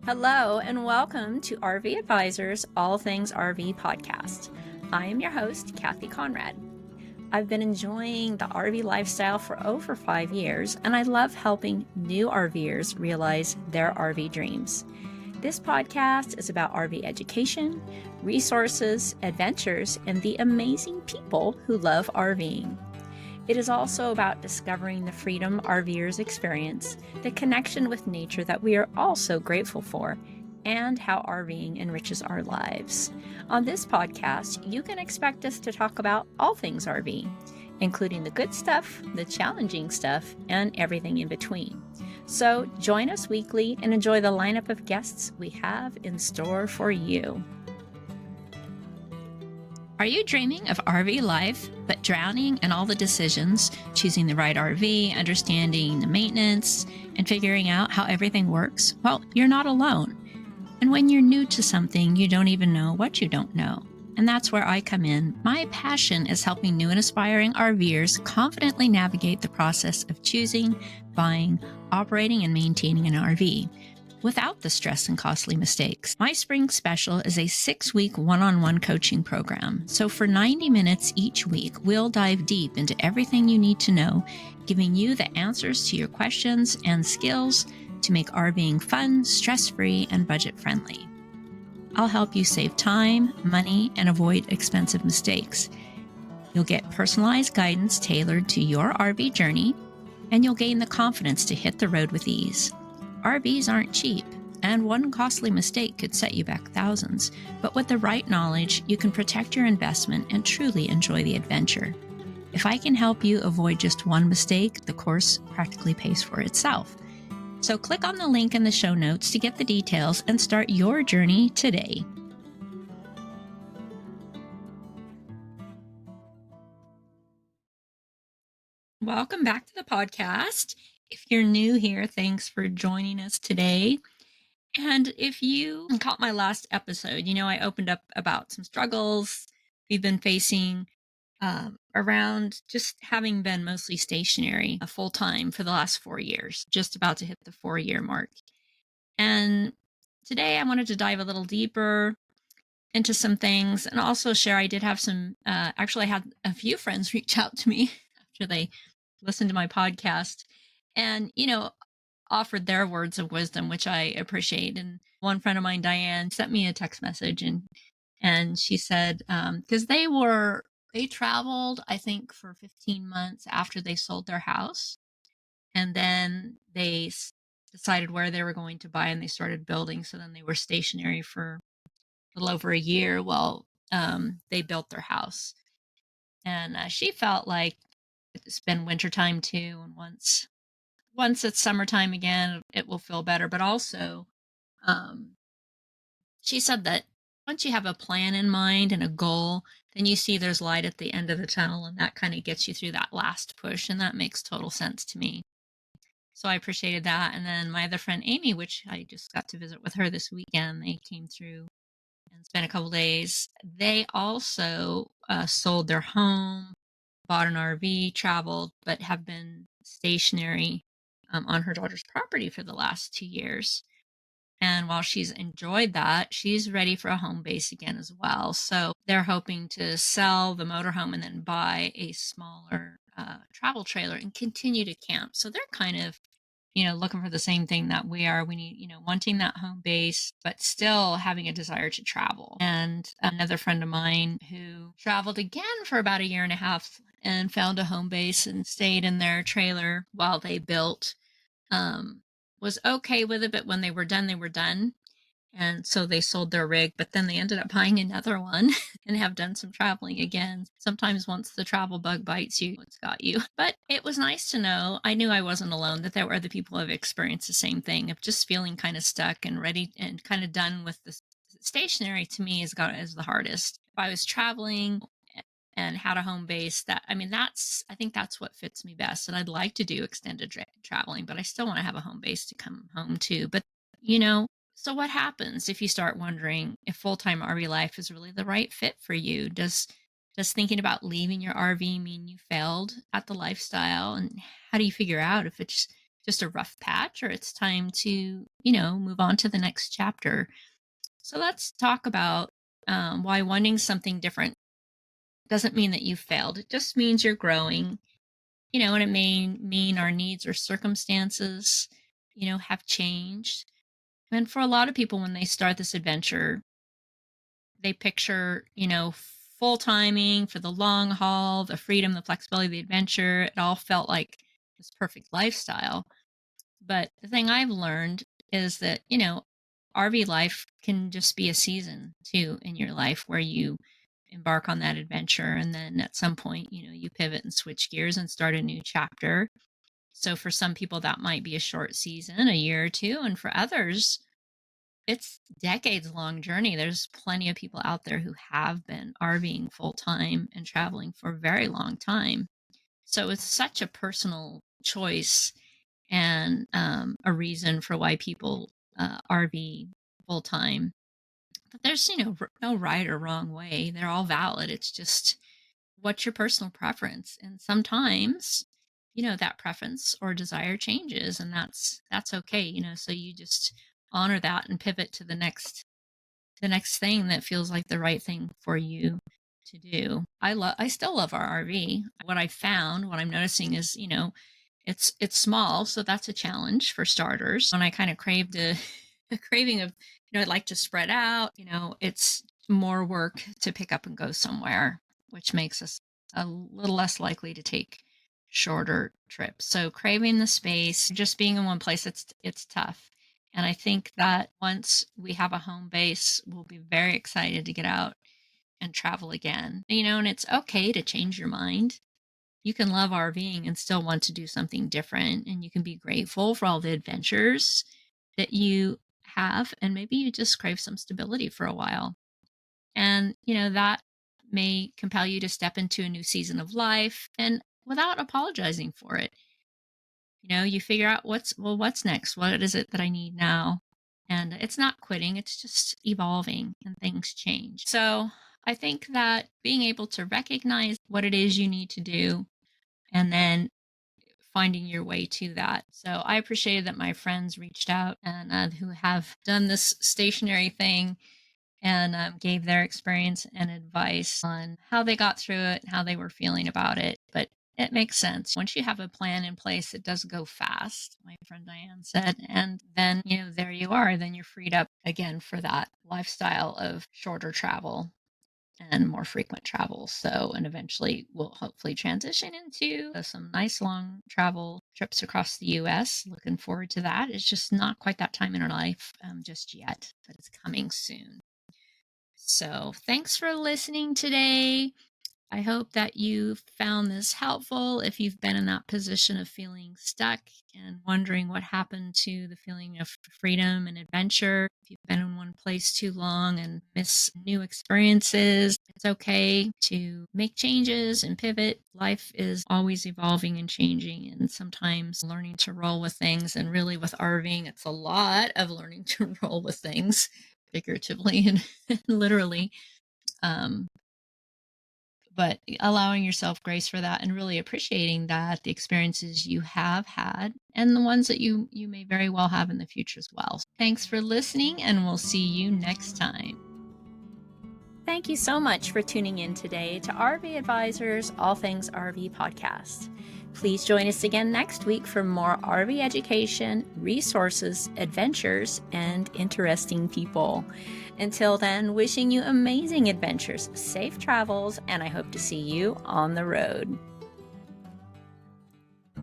Hello, and welcome to RV Advisors All Things RV podcast. I am your host, Kathy Conrad. I've been enjoying the RV lifestyle for over 5 years, and I love helping new RVers realize their RV dreams. This podcast is about RV education, resources, adventures, and the amazing people who love RVing. It is also about discovering the freedom RVers experience, the connection with nature that we are all so grateful for, and how RVing enriches our lives. On this podcast, you can expect us to talk about all things RV, including the good stuff, the challenging stuff, and everything in between. So join us weekly and enjoy the lineup of guests we have in store for you. Are you dreaming of RV life, but drowning in all the decisions, choosing the right RV, understanding the maintenance, and figuring out how everything works? Well, you're not alone. And when you're new to something, you don't even know what you don't know. And that's where I come in. My passion is helping new and aspiring RVers confidently navigate the process of choosing, buying, operating, and maintaining an RV without the stress and costly mistakes. My spring special is a 6-week one-on-one coaching program. So for 90 minutes each week, we'll dive deep into everything you need to know, giving you the answers to your questions and skills to make RVing fun, stress-free, and budget-friendly. I'll help you save time, money, and avoid expensive mistakes. You'll get personalized guidance tailored to your RV journey, and you'll gain the confidence to hit the road with ease. RVs aren't cheap, and one costly mistake could set you back thousands. But with the right knowledge, you can protect your investment and truly enjoy the adventure. If I can help you avoid just one mistake, the course practically pays for itself. So click on the link in the show notes to get the details and start your journey today. Welcome back to the podcast. If you're new here, thanks for joining us today. And if you caught my last episode, I opened up about some struggles we've been facing around just having been mostly stationary full time for the last 4 years, just about to hit the 4-year mark. And today I wanted to dive a little deeper into some things and also share. I did have actually I had a few friends reach out to me after they listened to my podcast and, offered their words of wisdom, which I appreciate. And one friend of mine, Diane, sent me a text message and she said, because they traveled, I think, for 15 months after they sold their house. And then they decided where they were going to buy and they started building. So then they were stationary for a little over a year while they built their house. And she felt like it's been wintertime too. And once it's summertime again, it will feel better. But also, she said that once you have a plan in mind and a goal, then you see there's light at the end of the tunnel, and that kind of gets you through that last push. And that makes total sense to me. So I appreciated that. And then my other friend, Amy, which I just got to visit with her this weekend, they came through and spent a couple days. They also sold their home, bought an RV, traveled, but have been stationary on her daughter's property for the last 2 years. And while she's enjoyed that, she's ready for a home base again as well. So they're hoping to sell the motorhome and then buy a smaller travel trailer and continue to camp. So they're kind of, looking for the same thing that we are. We need, wanting that home base, but still having a desire to travel. And another friend of mine who traveled again for about a year and a half and found a home base and stayed in their trailer while they built, was okay with it, but when they were done, they were done. And so they sold their rig, but then they ended up buying another one and have done some traveling again. Sometimes once the travel bug bites you, it's got you. But it was nice to know, I knew I wasn't alone, that there were other people who have experienced the same thing of just feeling kind of stuck and ready and kind of done with the stationary. To me is the hardest. If I was traveling and had a home base, I think that's what fits me best. And I'd like to do extended traveling, but I still want to have a home base to come home to. But, so what happens if you start wondering if full-time RV life is really the right fit for you? Does thinking about leaving your RV mean you failed at the lifestyle? And how do you figure out if it's just a rough patch or it's time to, move on to the next chapter. So let's talk about why wanting something different doesn't mean that you failed. It just means you're growing, and it may mean our needs or circumstances, have changed. And for a lot of people, when they start this adventure, they picture, full timing for the long haul, the freedom, the flexibility, the adventure. It all felt like this perfect lifestyle. But the thing I've learned is that, RV life can just be a season too in your life where you embark on that adventure. And then at some point, you pivot and switch gears and start a new chapter. So for some people, that might be a short season, a year or two. And for others, it's decades long journey. There's plenty of people out there who have been RVing full time and traveling for a very long time. So it's such a personal choice and a reason for why people RV full time. But there's, no right or wrong way. They're all valid. It's just what's your personal preference. And sometimes, that preference or desire changes and that's okay, so you just honor that and pivot to the next thing that feels like the right thing for you to do. I still love our RV. What I found, what I'm noticing is, it's small, so that's a challenge for starters. When I kind of craved a craving of, I'd like to spread out, it's more work to pick up and go somewhere, which makes us a little less likely to take shorter trips. So craving the space, just being in one place, it's tough. And I think that once we have a home base, we'll be very excited to get out and travel again. And it's okay to change your mind. You can love RVing and still want to do something different. And you can be grateful for all the adventures that you have. And maybe you just crave some stability for a while. And, that may compel you to step into a new season of life and without apologizing for it. You figure out what's next? What is it that I need now? And it's not quitting, it's just evolving and things change. So I think that being able to recognize what it is you need to do and then finding your way to that. So I appreciated that my friends reached out and who have done this stationary thing and gave their experience and advice on how they got through it, how they were feeling about it. But it makes sense. Once you have a plan in place, it does go fast, my friend Diane said. And then, there you are. Then you're freed up again for that lifestyle of shorter travel and more frequent travel. So, and eventually we'll hopefully transition into some nice long travel trips across the US. Looking forward to that. It's just not quite that time in our life just yet, but it's coming soon. So, thanks for listening today. I hope that you found this helpful. If you've been in that position of feeling stuck and wondering what happened to the feeling of freedom and adventure, if you've been in one place too long and miss new experiences, it's okay to make changes and pivot. Life is always evolving and changing, and sometimes learning to roll with things. And really, with RVing, it's a lot of learning to roll with things, figuratively and literally. But allowing yourself grace for that and really appreciating that the experiences you have had and the ones that you may very well have in the future as well. Thanks for listening, and we'll see you next time. Thank you so much for tuning in today to RV Advisors All Things RV podcast. Please join us again next week for more RV education, resources, adventures, and interesting people. Until then, wishing you amazing adventures, safe travels, and I hope to see you on the road.